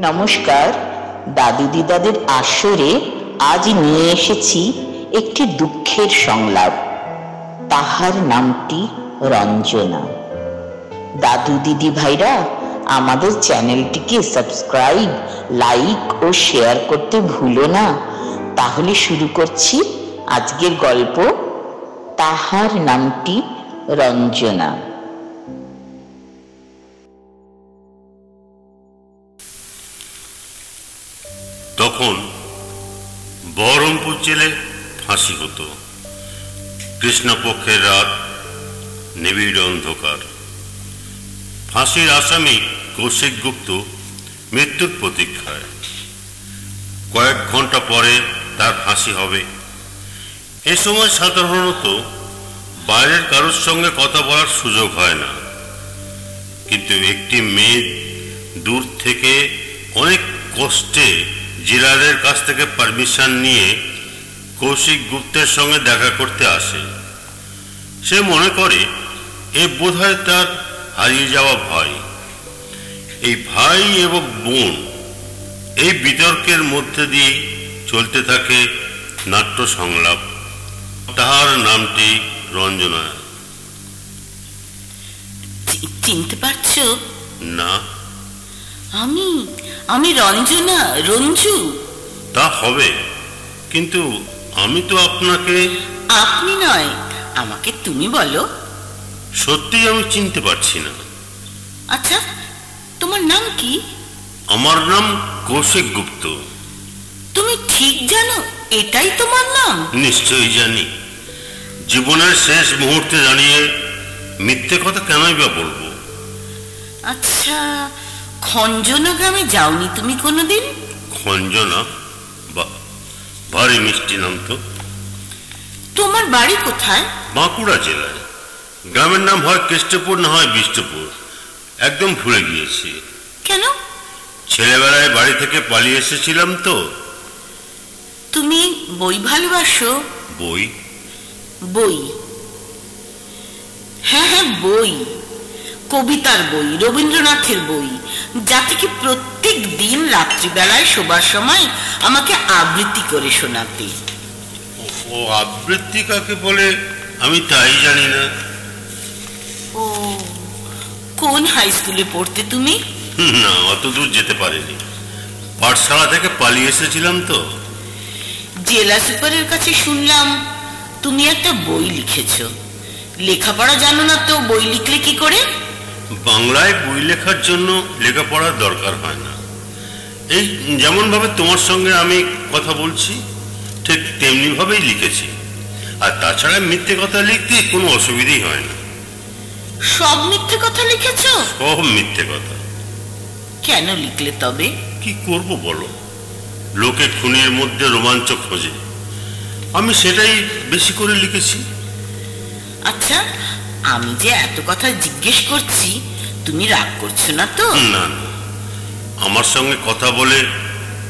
নমস্কার, দাদু দিদাদের আসরে আজ নিয়ে এসেছি একটি দুঃখের সংলাপ। তাহার নামটি রঞ্জনা। দাদু দিদি ভাইরা, আমাদের চ্যানেলটিকে সাবস্ক্রাইব, লাইক ও শেয়ার করতে ভুলো না। তাহলে শুরু করছি আজকের গল্প, তাহার নামটি রঞ্জনা। তখন বহরমপুর জেলে ফাঁসি হতো। কৃষ্ণপক্ষের রাত, নিবিড় অন্ধকার। ফাঁসির আসামি কৌশিক গুপ্ত মৃত্যুর প্রতীক্ষায়। কয়েক ঘন্টা পরে তার ফাঁসি হবে। এ সময় সাধারণত বাইরের কারোর সঙ্গে কথা বলার সুযোগ হয় না, কিন্তু একটি মেয়ে দূর থেকে অনেক কষ্টে জিলারের কাছ থেকে পারমিশন নিয়ে কৌশিক গুপ্তের সঙ্গে দেখা করতে আসে। সে মনে করে এ বোধহয় তার হারিয়ে যাওয়া ভাই। এই ভাই এবং বোন, এই বিতর্কের মধ্যে দিয়ে চলতে থাকে নাট্য সংলাপ, তাহার নামটি রঞ্জনা। চিনতে পারছো? না। আমি রঞ্জনা, রঞ্জু। তা হবে, কিন্তু আমি তো আপনাকে। আপনি নয়, আমাকে তুমি বলো। সত্যি আমি চিনতে পারছি না। আচ্ছা, তোমার নাম কি? আমার নাম কৌশিক গুপ্ত। তুমি ঠিক জানো এটাই তোমার নাম? নিশ্চয়ই জানি। জীবনের শেষ মুহূর্তে দাঁড়িয়ে মিথ্যে কথা কেনই বা বলবো। আচ্ছা, খঞ্জনা গ্রামে যাওনি তুমি কোনোদিন? খঞ্জনা? বাহ, ভারী মিষ্টি নাম তো। তোমার বাড়ি কোথায়? বাঁকুড়া জেলায়। গ্রামের নাম হয় কেষ্টপুর, না হয় বিষ্টপুর, একদম ভুলে গিয়েছি। কেন? ছেলেবেলায় বাড়ি থেকে পালিয়ে এসেছিলাম তো। তুমি বই ভালোবাসো? বই? বই? হ্যাঁ হ্যাঁ, বই। কবিতার বই, রবীন্দ্রনাথের বই, যা থেকে প্রত্যেক দিন রাত্রিবেলায় শোবার সময় আমাকে আবৃত্তি করে শোনাতে। ও, আবৃত্তি কাকে বলে আমি তাই জানি না। ও, কোন হাই স্কুলে পড়তে তুমি? না, অত দূর যেতে পারিনি। পাঠশালা থেকে পালিয়ে এসেছিলাম তো। জেলা সুপারের কাছে শুনলাম তুমি একটা বই লিখেছো। লেখাপড়া জানো না তো বই লিখলে কি করে? বাংলায় বই লেখার জন্য লেখাপড়ার দরকার হয় না। এই যেমন ভাবে তোমার সঙ্গে আমি কথা বলছি, ঠিক তেমনি ভাবেই লিখেছি। আর তাছাড়া মিথ্যে কথা লিখতে কোনো অসুবিধাই হয় না। সব মিথ্যে কথা লিখেছো? সব মিথ্যে কথা। কেন লিখলে তবে? কি করব বলো, লোকে খুনের মধ্যে রোমাঞ্চ খোঁজে, আমি সেটাই বেশি করে লিখেছি। আচ্ছা, আমি যে এত কথা জিজ্ঞেস করছি, তুমি রাগ করছো না তো? না না, আমার সঙ্গে কথা বলে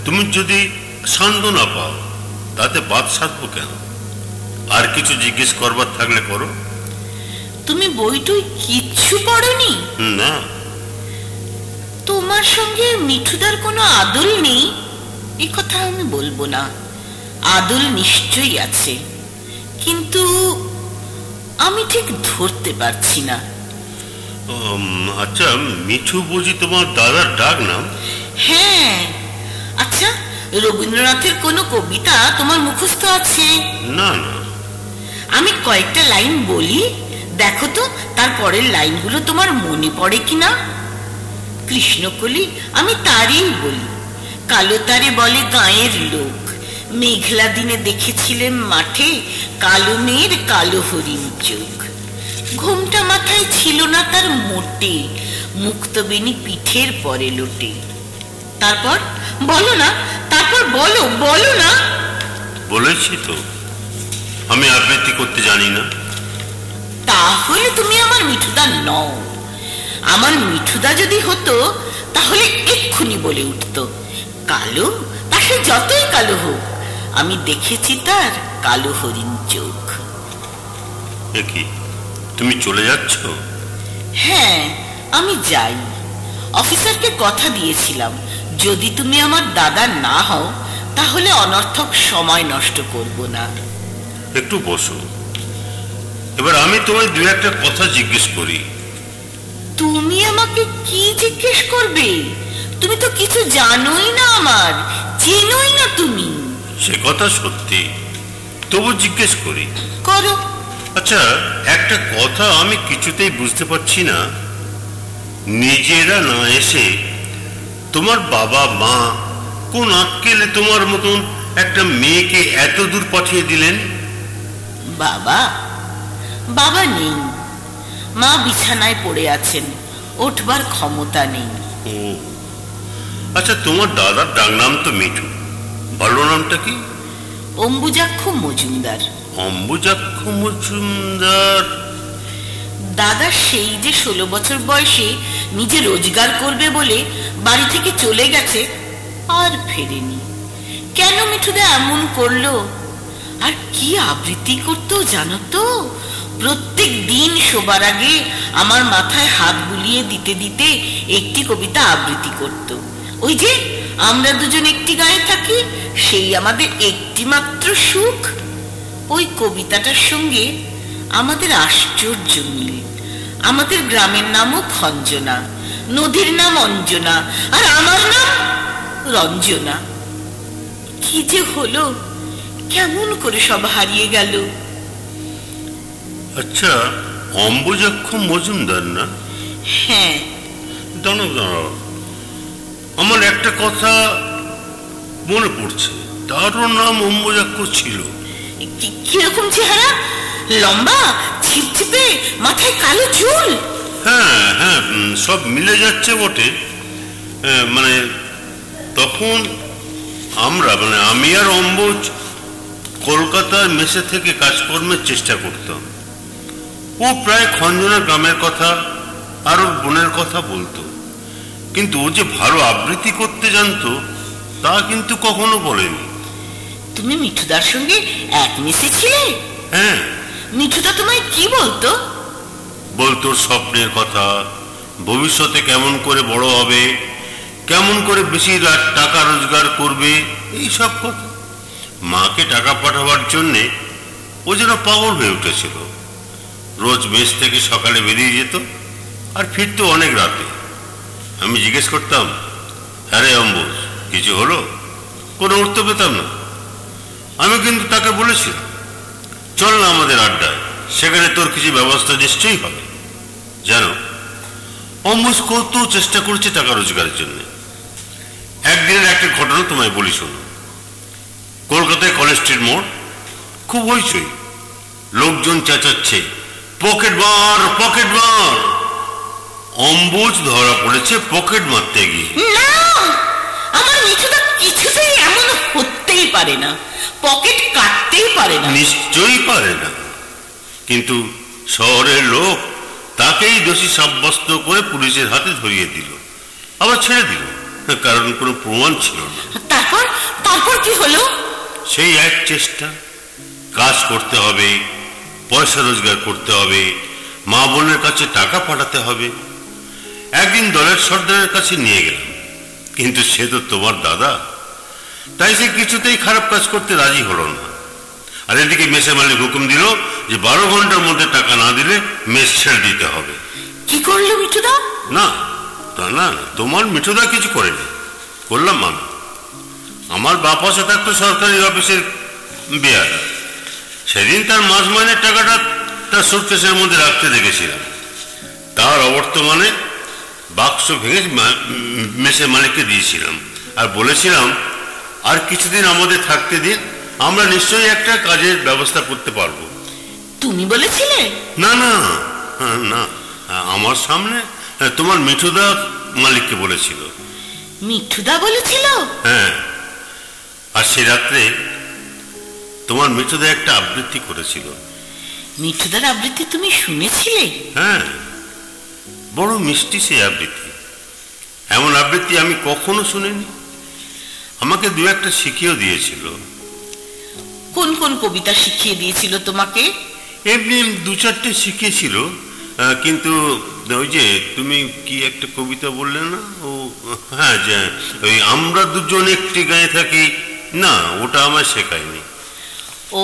তুমি যদি শান্ত না পাও তাতে বাদ সাধবো কেন? আর কিছু জিজ্ঞেস করবার থাকলে করো। তুমি বইটুই কিচ্ছু পড়োনি? না। তোমার সঙ্গে মিঠুদার কোনো আদল নেই? এ কথা আমি বলবো না, আদল নিশ্চয়ই আছে, কিন্তু আমি ঠিক ধরতে পারছি না। আচ্ছা, মিঠু বুঝি তোমার দাদার ডাক নাম? হ্যাঁ। আচ্ছা, রবীন্দ্রনাথের কোনো কবিতা তোমার মুখস্থ আছে? না না। আমি কয়েকটা লাইন বলি, দেখো তো তারপরের লাইনগুলো তোমার মনে পড়ে কিনা। কৃষ্ণকলি আমি তারই বলি। কালো তারে বলে গাঁয়ের লোক, মেঘলা দিনে দেখেছিলেন মাঠে কালো মেয়ের কালো হরিণ চোখ। ঘুমটা মাথায় ছিল না তার মোটে, মুক্তবেণী পিঠের পরে লোটে। তারপর বলো না, তারপর বলো, বলো না। বলেছি তো, আমি আবৃত্তি করতে জানি না। তাহলে তুমি আমার মিঠুদা নও। আমার মিঠুদা যদি হতো তাহলে এক্ষুনি বলে উঠতো, কালো, তা সে যতই কালো হোক, আমি দেখেছি তার কালো হরিণ চোখ। কি, তুমি চলে যাচ্ছ? হ্যাঁ, আমি যাই। অফিসারকে কথা দিয়েছিলাম যদি তুমি আমার দাদা না হও তাহলে অনর্থক সময় নষ্ট করব না। একটু বসো, এবার আমি তোমায় দু একটা কথা জিজ্ঞেস করি। তুমি আমাকে কি জিজ্ঞেস করবে? তুমি তো কিছু জানোই না, আমার চেনোই না তুমি। সে কথা সত্যি, তবু জিজ্ঞেস করি। করো। আচ্ছা, একটা কথা আমি কিছুতেই বুঝতে পারছি না, নিজেরা না এসে তোমার বাবা মা কোন আক্কেলে তোমার মতন একটা মেয়েকে এত দূর পাঠিয়ে দিলেন? বাবা বাবা নেই, মা বিছানায় পড়ে আছেন, ওঠবার ক্ষমতা নেই। ও আচ্ছা, তোমার দাদার ডাক নাম তো মিঠু, ভালো নামটা কি? অম্বুজাক্ষ মজুমদার। অম্বুজাক্ষ মজুমদার। দাদা সেই যে 16 বছর বয়সে নিজে রোজগার করবে বলে বাড়ি থেকে চলে গেছে, আর ফেরেনি। কেন মিঠুদা এমন করলো? আর কি আবৃত্তি করতো জানো তো? প্রত্যেক দিন শোবার আগে আমার মাথায় হাত বুলিয়ে দিতে দিতে একটি কবিতা আবৃত্তি করত। ওই যে আমরা দুজন একটি গায়ে থাকি, সেই আমাদের একটি মাত্র সুখ। ওই কবিতাটার সঙ্গে আমাদের আশ্চর্য মিল। আমাদের গ্রামের নামও খঞ্জনা, নদীর নাম অঞ্জনা, আর আমার নাম রঞ্জনা। কি যে হলো, কেমন করে সব হারিয়ে গেল। আচ্ছা, অম্বুজাক্ষ মজুমদার না? হ্যাঁ। দাঁড়াও দাঁড়াও, আমার একটা কথা মনে পড়ছে, তারও নাম অম্বুজাক্ষ ছিল। কিরকম চেহারা? লম্বা, ছিপছিপে, মাথায় কালো চুল। হ্যাঁ হ্যাঁ, সব মিলে যাচ্ছে বটে। মানে তখন আমরা, মানে আমি আর অম্বুজ কলকাতার মেসে থেকে কাজকর্মের চেষ্টা করতাম। ও প্রায় খঞ্জনা গ্রামের কথা আর ওর বোনের কথা বলতো, কিন্তু ও যে ভালো আবৃত্তি করতে জানতো তা কিন্তু কখনো বলেনি। তুমি মিঠুদার সঙ্গে এক মেসে ছিলে? হ্যাঁ। মিঠুদা তোমায় কি বলতো? বলতো স্বপ্নের কথা, ভবিষ্যতে কেমন করে বড় হবে, কেমন করে বেশি টাকা রোজগার করবে, এই সব কথা। মাকে টাকা পাঠাবার জন্যে ও যেন পাগল হয়ে উঠেছিল। রোজ মেস থেকে সকালে বেরিয়ে যেত আর ফিরতো অনেক রাতে। আমি জিজ্ঞেস করতাম, হ্যাঁ রে অম্বুজ, কিছু হলো? কোনো উত্তর পেতাম না। আমি কিন্তু তাকে বলেছিলাম, চল না আমাদের আড্ডায়, সেখানে তোর কিছু ব্যবস্থা নিশ্চয়ই হবে। জানো, অম্বুজ কত চেষ্টা করছে টাকা রোজগারের জন্য। একদিনের একটা ঘটনা তোমায় বলি শোনো। কলকাতায় কলেজ স্ট্রিট মোড়, খুব হইচই, লোকজন চেঁচাচ্ছে, পকেট মার পকেট মার। অম্বুজ ধরা পড়েছে পকেট মারতে গিয়ে। না, আমার মিঠুদা কিছুতেই এমন হতেই পারে না, পকেট কাটতেই পারে না। নিশ্চয়ই পারে না, কিন্তু শহরের লোক তাকেই দোষী সাব্যস্ত করে পুলিশের হাতে ধরিয়ে দিল, আবার ছেড়ে দিল, কারণ কোনো প্রমাণ ছিল না। তারপর তারপর কি হলো? সেই এক চেষ্টা, কাজ করতে হবে, পয়সা রোজগার করতে হবে, মা বোনের কাছে টাকা পাঠাতে হবে। একদিন দলের সর্দারের কাছে নিয়ে গেলাম, কিন্তু সে তো তোমার দাদা, তাই সে কিছুতেই খারাপ কাজ করতে রাজি হলো না। আর এদিকে মেসের মালিক হুকুম দিল যে 12 ঘন্টার মধ্যে টাকা না দিলে মেস ছেড়ে দিতে হবে। কি করলো মিঠুদা? না তা না, তোমার মিঠুদা কিছু করেনি, করলাম আমি। আমার বাপ আছে থাকতো সরকারি অফিসের বেয়ারা, সেদিন তার মাস মাইনের টাকাটা তার সুটকেসের মধ্যে রাখতে দেখেছিলাম। তার অবর্তমানে বাক্স ভেঙে মেসের মালিককে দিয়েছিলাম আর বলেছিলাম, আর কিছুদিন আমাদের থাকতে দিন, আমরা নিশ্চয়ই একটা কাজের ব্যবস্থা করতে পারবো। তুমি বলেছিলে? না না না, আমার সামনে তোমার মিঠুদা মালিককে বলেছিল। মিঠুদা বলেছিল? হ্যাঁ, আর সে রাত্রে তোমার মিঠুদা একটা আবৃত্তি করেছিল। মিঠুদার আবৃত্তি তুমি শুনেছিলে? হ্যাঁ, বড় মিষ্টি সেই আবৃত্তি। এমন আবৃত্তি আমি কখনো শুনিনি। আমাকে দু একটা শিখিয়েও দিয়েছিল। কোন কোন কবিতা শিখিয়ে দিয়েছিল তোমাকে? এমনি 2-4টে শিখিয়েছিল, কিন্তু ওই যে তুমি কি একটা কবিতা বললে না, ও হ্যাঁ, যে ওই আমরা দুজন একটি গায়ে থাকি, না ওটা আমার শেখায়নি। ও,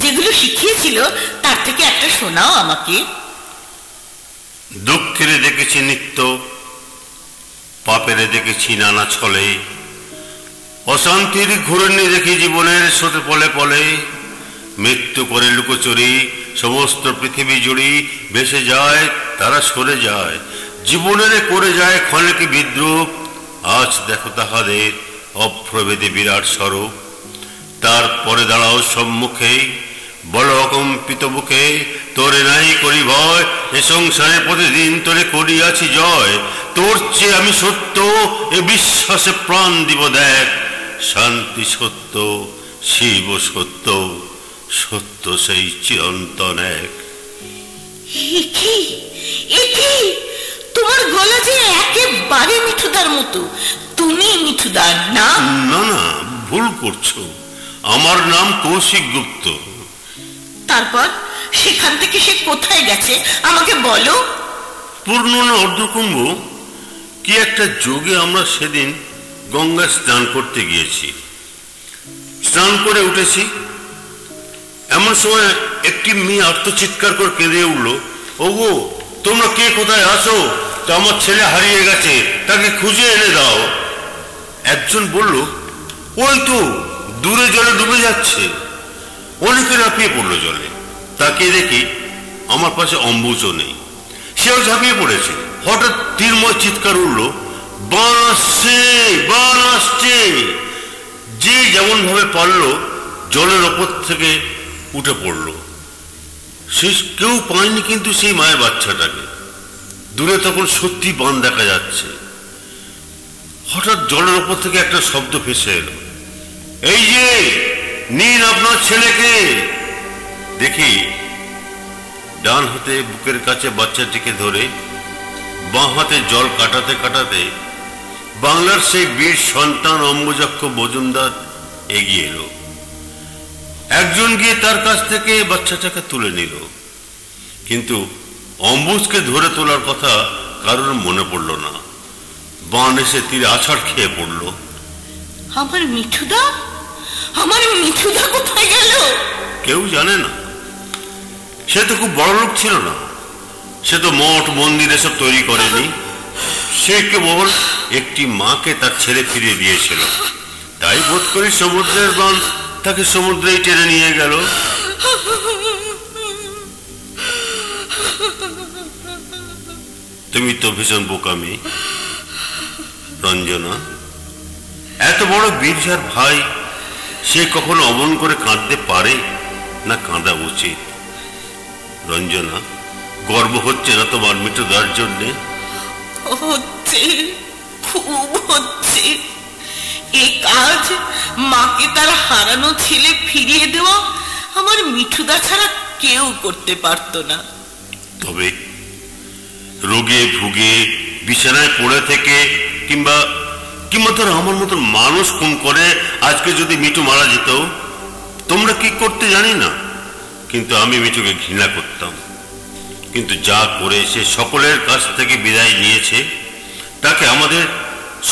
যেগুলো শিখিয়েছিল তার থেকে একটা শোনাও আমাকে। দুঃখের দেখেছি নিত্য, পাপের দেখেছি নানা ছলে, অশান্তির ঘূর্ণি দেখি জীবনের স্রোতে পলে পলে, মৃত্যু করে লুকোচুরি সমস্ত পৃথিবী জুড়ি ভেসে যায়, তারা সরে যায়, জীবনের করে যায় ক্ষণিক বিদ্রুপ। আজ দেখো তাহাদের অপ্রভেদে বিরাট স্বরূপ, তারপরে দাঁড়াও সম্মুখে বড় অকম্পিত বুকে, তোরে নাই করি ভয়, এ সংসারে প্রতিদিন তোরে করিয়াছি জয়, তোর চেয়ে আমি সত্য এ বিশ্বাসে প্রাণ দিব দেখ, শান্তি সত্য শিব সত্য, সত্য সেই চিরন্তন এক। তোমার গলা যে একেবারে মিঠুদার মতো। তুমি মিঠুদার না? না না, ভুল করছো, আমার নাম কৌশিক গুপ্ত। তারপর সেখান থেকে সে কোথায় গেছে আমাকে বলো। পূর্ণ না অর্ধকুম্ভ কি একটা যোগে আমরা সেদিন গঙ্গা স্নান করতে গিয়েছি। স্নান করে উঠেছি, এমন সময় একটি মেয়ে আত্মচিৎকার করে কেঁদে উঠল, ওগো তোমরা কে কোথায় আছো, তো আমার ছেলে হারিয়ে গেছে, তাকে খুঁজে এনে দাও। একজন বলল, ওই তো দূরে জলে ডুবে যাচ্ছে। অনেকে লাফিয়ে পড়লো জলে, তাকে দেখি আমার পাশে অম্বুজও নেই, সেও ঝাঁপিয়ে পড়েছে। হঠাৎ তীরময় চিৎকার উঠল, বান আসছে, বান আসছে। যে যেমন ভাবে পারলো জলের ওপর থেকে উঠে পড়লো। সে কেউ পায়নি কিন্তু সেই মায়ের বাচ্চাটাকে। দূরে তখন সত্যি বান দেখা যাচ্ছে। হঠাৎ জলের ওপর থেকে একটা শব্দ ভেসে এলো, এই যে নিন আপনার ছেলেকে। দেখি ডান হাতে বুকের কাছে বাচ্চাটিকে ধরে বাঁ হাতে জল কাটাতে কাটাতে বাংলার সেই বীর সন্তান অম্বুজাক্ষ মজুমদার এগিয়ে এলো। একজন গিয়ে তার কাছ থেকে বাচ্চাটাকে তুলে নিল, কিন্তু অম্বুজকে ধরে তোলার কথা কারোর মনে পড়ল না। বান এসে তীরে আছাড় খেয়ে পড়ল। আমার মিঠুদা, আমার মিঠুদা কোথায় গেল? কেউ জানে না। সে তো খুব বড় লোক ছিল না, সে তো মঠ মন্দির এসব তৈরি করেনি। সে কেবল একটি মাকে তার ছেলে ফিরিয়ে দিয়েছিল, তাই বোধ করি সমুদ্রের বান তাকে সমুদ্রেই টেনে নিয়ে গেল। তুমি তো ভীষণ বোকামি রঞ্জনা। এত বড় বীরঝার ভাই, সে কখনো অমন করে কাঁদতে পারে না? কাঁদা উচিত। রঞ্জনা, গর্ব হচ্ছে না তোমার মিঠুদার জন্যে? হচ্ছে, খুব হচ্ছে। এই কাজ মাকে তার হারানো ছেলে ফিরিয়ে দেওয়া আমার মিঠুদা ছাড়া কেউ করতে পারত না। তবে রোগে ভুগে বিছানায় পড়ে থেকে কিংবা ধর আমার মতন মানুষ খুন করে আজকে যদি মিঠু মারা যেত, তোমরা কি করতে জানি না, কিন্তু আমি মিঠুকে ঘৃণা করতাম। কিন্তু যা করে সে সকলের কাছ থেকে বিদায় নিয়েছে, তাকে আমাদের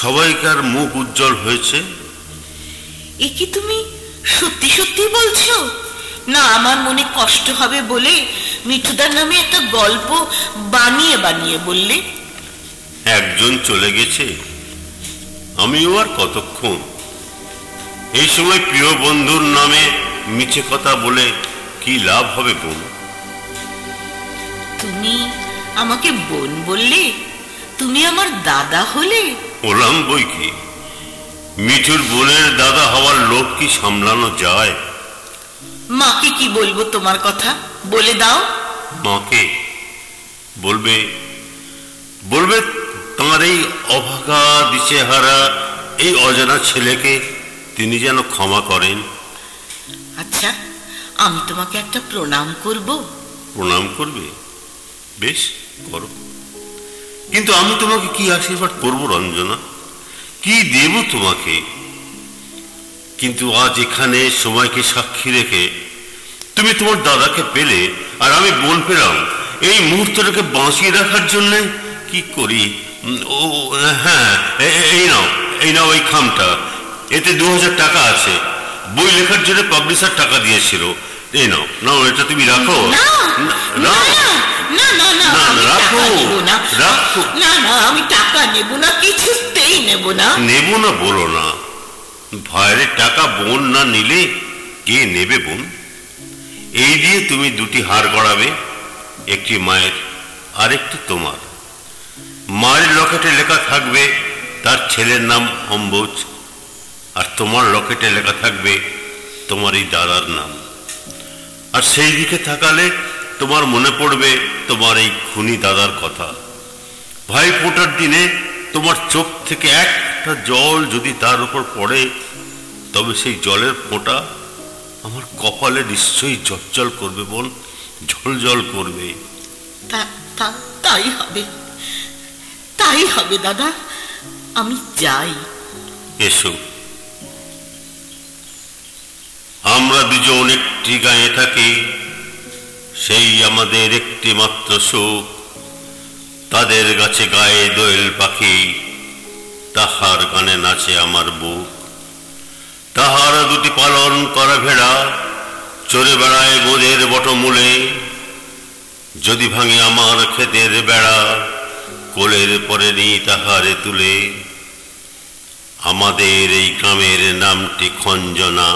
সবাইকার মুখ উজ্জ্বল হয়েছে। এ কি তুমি সত্যি সত্যি বলছো? না আমার মনে কষ্ট হবে বলে মিঠুদার নামে একটা গল্প বানিয়ে বানিয়ে বললে? একজন চলে গেছে, আমিও আর কতক্ষণ। এই সময় প্রিয় বন্ধুর নামে মিছে কথা বলে কি লাভ হবে বোন? তুমি আমাকে বোন বললে, তুমি আমার দাদা হলে। ওলাম বই কি, মিঠুর বোনের দাদা হওয়ার লোক কি সামলানো যায়? মাকে কি বলবো তোমার কথা, বলে দাও। মাকে বলবে, বলবে তাঁর এই অভাগা দিশেহারা এই অজানা ছেলেকে তিনি যেন ক্ষমা করেন। আচ্ছা, আমি তোমাকে একটা প্রণাম করব। প্রণাম করবে? বেশ, করো। কিন্তু আমি তোমাকে কি আশীর্বাদ করব রঞ্জনা, কি দেব তোমাকে? কিন্তু আজ এখানে সময়কে সাক্ষী রেখে তুমি তোমার দাদাকে পেলে আর আমি বোন পেলাম, এই মুহূর্তটাকে বাঁচিয়ে রাখার জন্য কি করি? ও হ্যাঁ, এই নাও এই খামটা, এতে 2000 টাকা আছে। বই লেখার জন্য পাবলিশার টাকা দিয়েছিল। এই নাও, নাও, এটা তুমি রাখো। আমি টাকা নেব না, কিছুতেই নেব না। নেব না বলো না, ভাইয়ের টাকা বোন না নিলে কে নেবে বোন? এই দিয়ে তুমি 2টি হার গড়াবে, একটি মায়ের আর একটি তোমার। মায়ের লকেটে লেখা থাকবে তার ছেলের নাম অম্বুজ, আর তোমার লকেটে লেখা থাকবে তোমার এই দাদার নাম। আর সেই দিকে তাকালে তোমার মনে পড়বে তোমার এই খুনি দাদার কথা। ভাই ফোঁটার দিনে তোমার চোখ থেকে একটা জল যদি তার উপর পড়ে, তবে সেই জলের ফোঁটা আমার কপালে নিশ্চয়ই জল করবে বোন, জল করবে। তাই হবে, তাই হবে দাদা, আমি যাই। এসো, আমরা দুজন একটি গায়ে থাকি, সেই আমাদের একটি মাত্র সুখ। তাদের গাছে গায়ে দোয়েল পাখি, তাহার গানে নাচে আমার বুক। তাহার 2টি পালন করা ভেড়া চড়ে বেড়ায় বোদের বটমূলে। যদি ভাঙে আমার ক্ষেতের বেড়া, কোলের পরে নি তাহারে তুলে। আমাদের এই গ্রামের নামটি খঞ্জনা,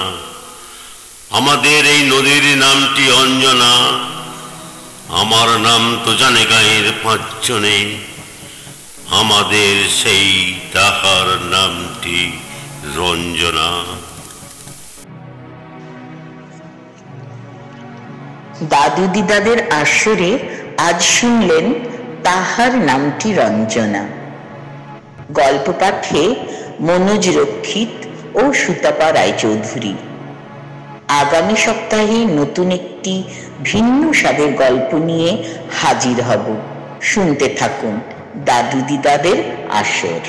আমাদের এই নদীর নামটি অঞ্জনা। আমার নাম তো জানে গাঁয়ের 5 জনে, আমাদের সেই তাহার নামটি রঞ্জনা। দাদু দিদাদের আসরে আজ শুনলেন তাহার নামটি রঞ্জনা। গল্প পাঠে মনোজ রক্ষিত ও সুতাপা রায়চৌধুরী। আগামী সপ্তাহে নতুন একটি ভিন্ন স্বাদের গল্প নিয়ে হাজির হব। শুনতে থাকুন দাদু দিদাদের আসর।